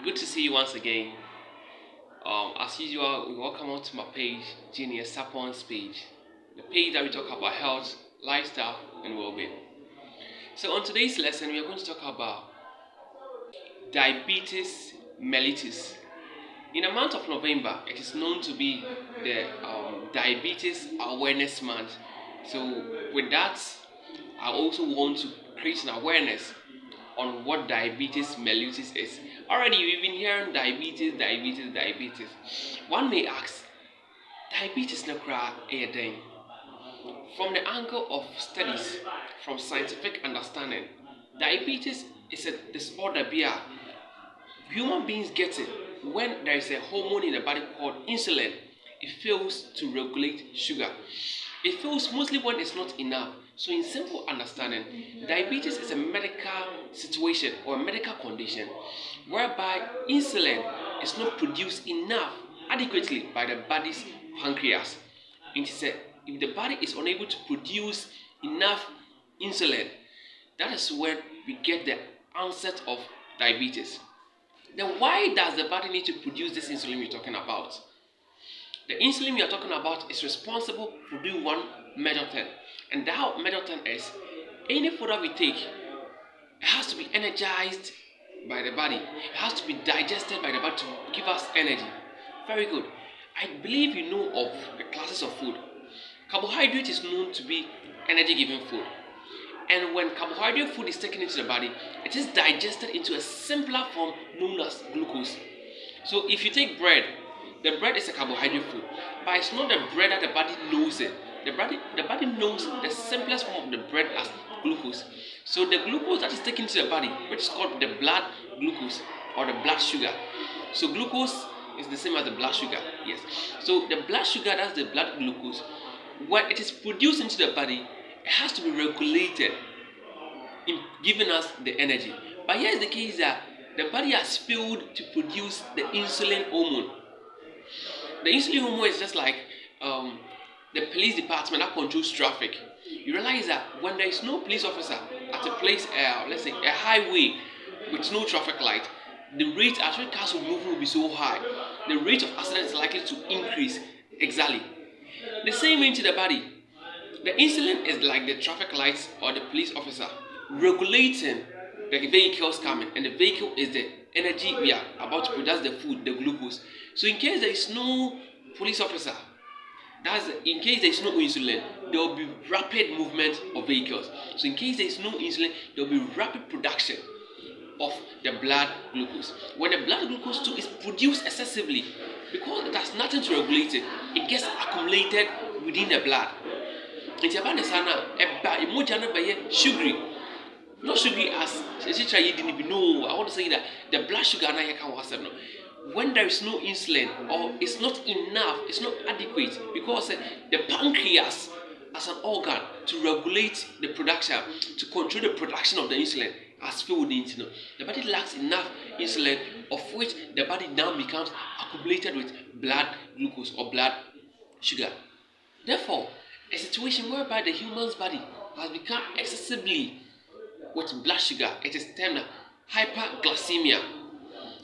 Good to see you once again. As usual, we welcome on to my page, Genius Sapon's page, the page that we talk about health, lifestyle, and well-being. So, on today's lesson, we are going to talk about diabetes mellitus. In the month of November, it is known to be the Diabetes Awareness Month. So, with that, I also want to create an awareness on what diabetes mellitus is. Already, we've been hearing diabetes, diabetes, diabetes. One may ask, diabetes na kra thing? From the angle of studies, from scientific understanding, diabetes is a disorder where human beings get it when there is a hormone in the body called insulin. It fails to regulate sugar. It fails mostly when it's not enough. So, in simple understanding, diabetes is a medical situation or a medical condition whereby insulin is not produced enough adequately by the body's pancreas. It is if the body is unable to produce enough insulin, that is when we get the onset of diabetes. Then why does the body need to produce this insulin we're talking about? The insulin we are talking about is responsible for doing one major thing, and that major thing is any food that we take, it has to be energized by the body. It has to be digested by the body to give us energy. Very good. I believe you know of the classes of food. Carbohydrate is known to be energy-giving food. And when carbohydrate food is taken into the body, it is digested into a simpler form known as glucose. So if you take bread, the bread is a carbohydrate food, but it's not the bread that the body knows it. The body knows the simplest form of the bread as glucose. So the glucose that is taken to the body, which is called the blood glucose or the blood sugar. So glucose is the same as the blood sugar. Yes. So the blood sugar, that's the blood glucose. When it is produced into the body, it has to be regulated in giving us the energy. But here is the case that the body has failed to produce the insulin hormone. The insulin hormone is just like the police department that controls traffic. You realize that when there is no police officer at a place, let's say a highway with no traffic light, the rate at which cars will move will be so high. The rate of accident is likely to increase. Exactly. The same way to the body. The insulin is like the traffic lights or the police officer regulating the vehicles coming, and the vehicle is the energy we are about to produce, the food, the glucose. So in case there is no police officer, in case there is no insulin, there will be rapid movement of vehicles. So in case there is no insulin, there will be rapid production of the blood glucose. When the blood glucose too is produced excessively, because it has nothing to regulate it, it gets accumulated within the blood. It's about the sana, sugary. Not sugary as no. I want to say that the blood sugar when there is no insulin or it's not enough, it's not adequate, because the pancreas as an organ to regulate the production, to control the production of the insulin has failed the insulin. The body lacks enough insulin, of which the body now becomes accumulated with blood glucose or blood sugar. Therefore, a situation whereby the human's body has become excessively with blood sugar, it is termed hyperglycemia.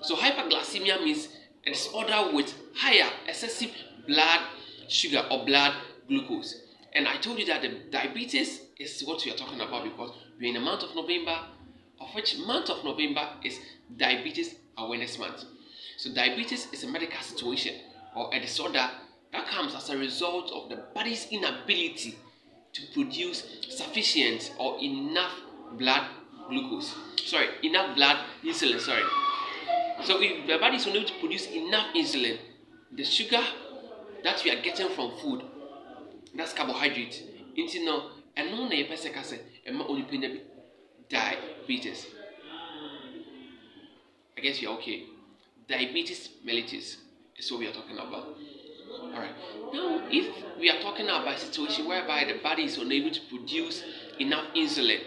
So hyperglycemia means a disorder with higher excessive blood sugar or blood glucose. And I told you that the diabetes is what we are talking about because we're in the month of November, of which month of November is Diabetes Awareness Month. So diabetes is a medical situation or a disorder that comes as a result of the body's inability to produce sufficient or enough blood glucose. Enough blood insulin. So if the body is unable to produce enough insulin, the sugar that we are getting from food, that's carbohydrate, into no, and no na yepese kase, and ma only diabetes. I guess you're okay. Diabetes mellitus is what we are talking about. Alright. Now, if we are talking about a situation whereby the body is unable to produce enough insulin,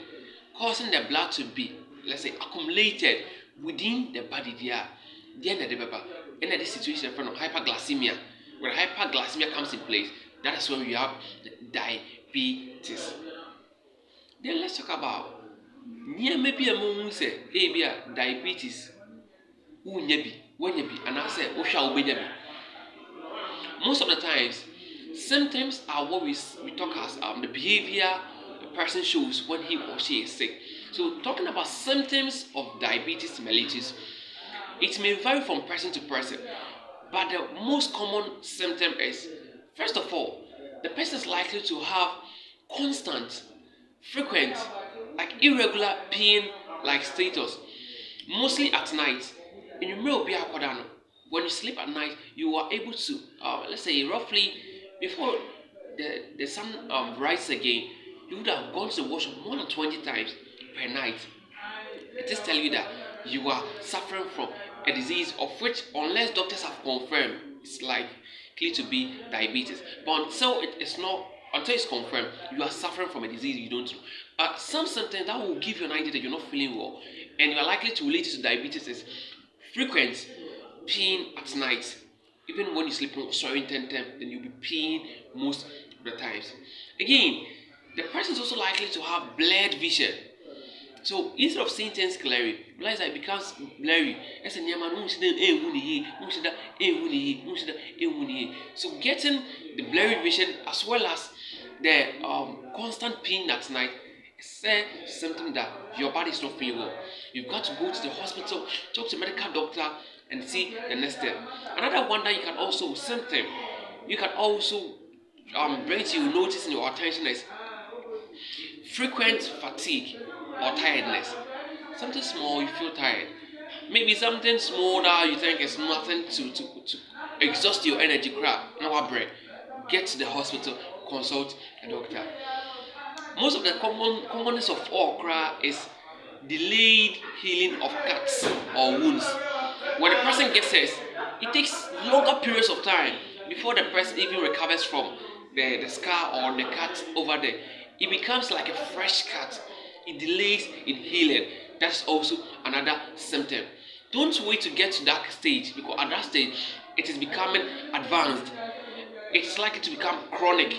causing the blood to be, let's say, accumulated within the body there, then in this situation in front of hyperglycemia, when hyperglycemia comes in place, that is when we have the diabetes. Then let's talk about maybe a moment say, diabetes. wonya bi wonya bi anaasɛ wohwɛ a wobɛnya bi. Most of the times, symptoms are what we talk as the behavior a person shows when he or she is sick. So talking about symptoms of diabetes mellitus, it may vary from person to person, but the most common symptom is, first of all, the person is likely to have constant, frequent, like irregular pain like status, mostly at night. In your meal, when you sleep at night, you are able to, let's say roughly before the sun rises again, you would have gone to the washroom more than 20 times per night. It is telling you that you are suffering from a disease of which, unless doctors have confirmed, it's likely to be diabetes. But until it's confirmed, you are suffering from a disease you don't know. But some symptoms that will give you an idea that you're not feeling well, and you are likely to relate it to diabetes, is frequent peeing at night. Even when you sleep on soaring 10 then you'll be peeing most of the times. Again, the person is also likely to have blurred vision. So instead of seeing things clearly, realize that it becomes blurry. So getting the blurry vision as well as the constant pain at night is something that your body is not feeling well. You've got to go to the hospital, talk to a medical doctor, and see the next step. Another one that you can also symptom, you can also bring to you notice in your attention is frequent fatigue or tiredness. Something small, you feel tired. Maybe something small that you think is nothing to exhaust your energy crap. Now break. Get to the hospital, consult a doctor. Most of the commonness of all is delayed healing of cuts or wounds. When a person gets hurt, it takes longer periods of time before the person even recovers from the scar or the cut over there. It becomes like a fresh cut. It delays in healing. That's also another symptom. Don't wait to get to that stage, because at that stage it is becoming advanced. It's likely to become chronic.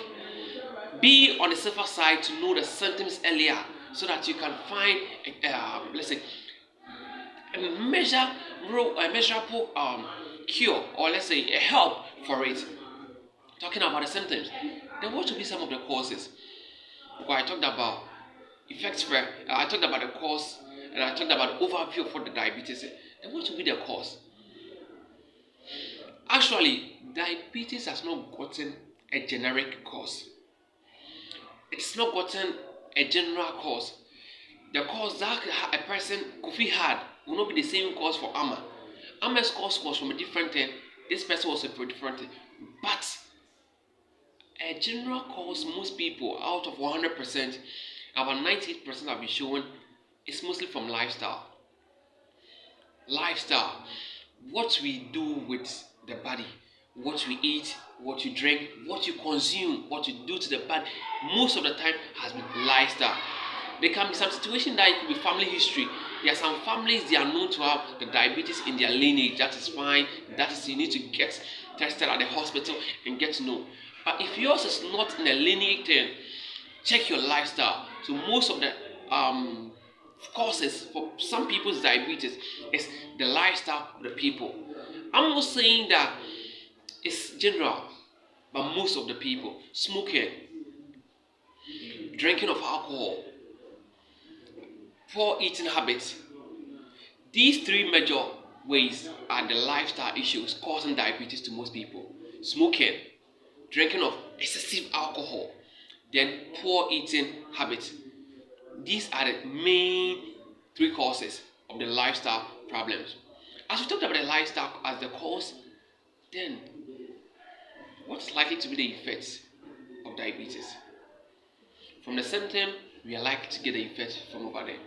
Be on the safer side to know the symptoms earlier, so that you can find let's say a measurable cure, or let's say a help for it. Talking about the symptoms, then what will be some of the causes? Well, I talked about effects I talked about the cause, and I talked about the overview of what the diabetes is. Then what will be the cause? Actually, diabetes has not gotten a generic cause. It's not gotten a general cause. The cause that a person Kofi had will not be the same cause for Amma. Amma's cause was from a different thing. This person was for a different thing. But a general cause, most people out of 100%, about 98% have been shown, is mostly from lifestyle. Lifestyle. What we do with the body, what we eat, what you drink, what you consume, what you do to the body, most of the time has been lifestyle. There can be some situation that it could be family history. There are some families, they are known to have the diabetes in their lineage. That is fine. That is, you need to get tested at the hospital and get to know. But if yours is not in a lineage thing, check your lifestyle. So most of the causes for some people's diabetes is the lifestyle of the people. I'm not saying that it's general, but most of the people, smoking, drinking of alcohol, poor eating habits, these three major ways are the lifestyle issues causing diabetes to most people. Smoking, drinking of excessive alcohol, then poor eating habits. These are the main three causes of the lifestyle problems. As we talked about the lifestyle as the cause, then what's likely to be the effects of diabetes? From the symptom, we are likely to get the effect from over there.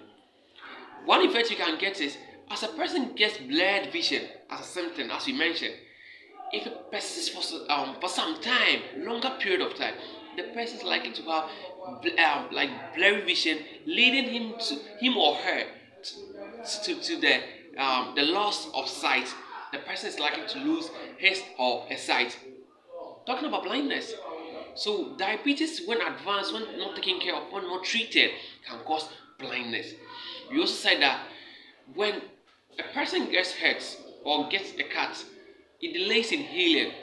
One effect you can get is, as a person gets blurred vision as a symptom, as we mentioned, if it persists for some time, longer period of time, the person is likely to have like blurry vision, leading him or her to the loss of sight. The person is likely to lose his or her sight. Talking about blindness. So diabetes, when advanced, when not taken care of, when not treated, can cause blindness. We also said that when a person gets hurt or gets a cut, it delays in healing.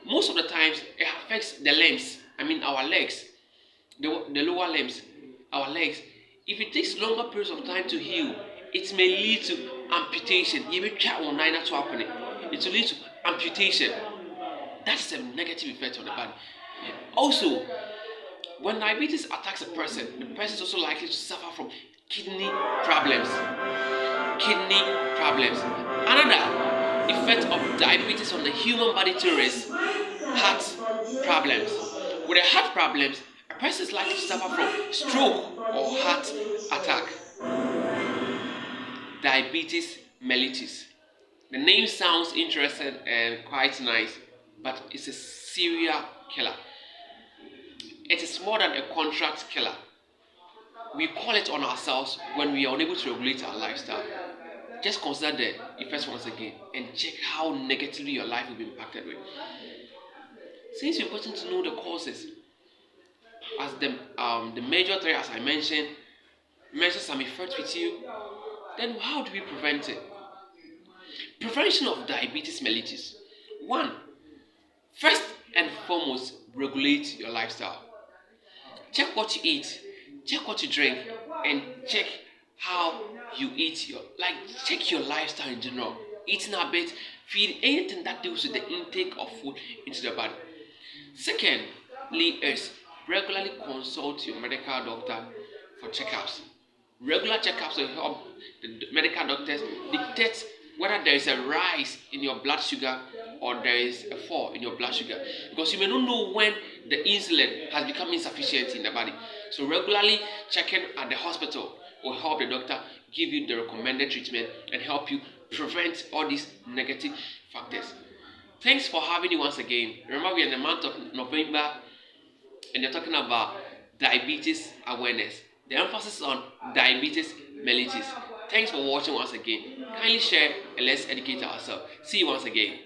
Most of the times, it affects the limbs. I mean, our legs, the lower limbs, our legs. If it takes longer periods of time to heal, it may lead to amputation. It will lead to amputation. That's a negative effect on the body. Also, when diabetes attacks a person, the person is also likely to suffer from kidney problems. Kidney problems. Another effect of diabetes on the human body too is heart problems. With the heart problems, a person is likely to suffer from stroke or heart attack. Diabetes mellitus. The name sounds interesting and quite nice, but it's a serial killer. It is more than a contract killer. We call it on ourselves when we are unable to regulate our lifestyle. Just consider the effects once again and check how negatively your life will be impacted with. Since you've gotten to know the causes, as the major three, as I mentioned some effects with you, then how do we prevent it? Prevention of diabetes mellitus. One, first and foremost, regulate your lifestyle. Check what you eat, check what you drink, and check how you eat check your lifestyle in general. Eating habits, feed anything that deals with the intake of food into the body. Secondly is regularly consult your medical doctor for checkups. Regular checkups will help the medical doctors detect whether there is a rise in your blood sugar or there is a fall in your blood sugar, because you may not know when the insulin has become insufficient in the body. So regularly checking at the hospital will help the doctor give you the recommended treatment and help you prevent all these negative factors. Thanks for having me once again. Remember, we are in the month of November and you're talking about diabetes awareness. The emphasis on diabetes mellitus. Thanks for watching once again. Kindly share and let's educate ourselves. See you once again.